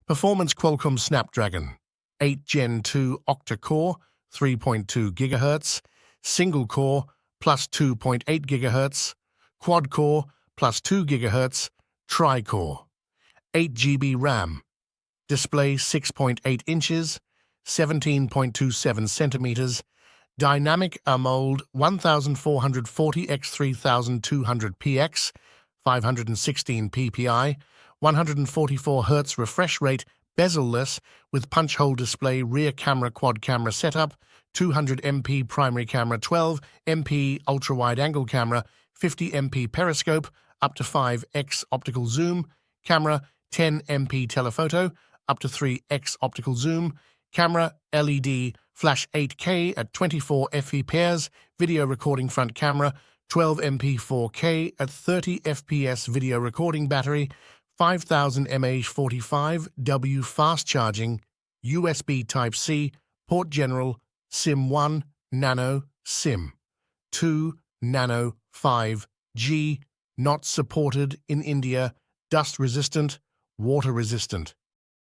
Performance Qualcomm Snapdragon 8 Gen 2 octa-core, 3.2 GHz, single core plus 2.8 GHz, quad core plus 2 GHz, tri-core, 8 GB RAM, display 6.8 inches, 17.27 centimeters, dynamic AMOLED 1440 x 3200 px, 516 ppi, 144 Hz refresh rate, bezel-less, with punch-hole display, rear camera, quad camera setup, 200 MP primary camera, 12 MP ultra-wide-angle camera, 50 MP periscope, up to 5x optical zoom, camera, 10 MP telephoto, up to 3x optical zoom, camera, LED, flash 8K at 24 fps, video recording front camera, 12 MP 4K at 30 fps video recording battery, 5000 mAh 45W fast charging, USB Type-C, port general, SIM 1, Nano, SIM 2, Nano, 5G, not supported in India, dust resistant, water resistant.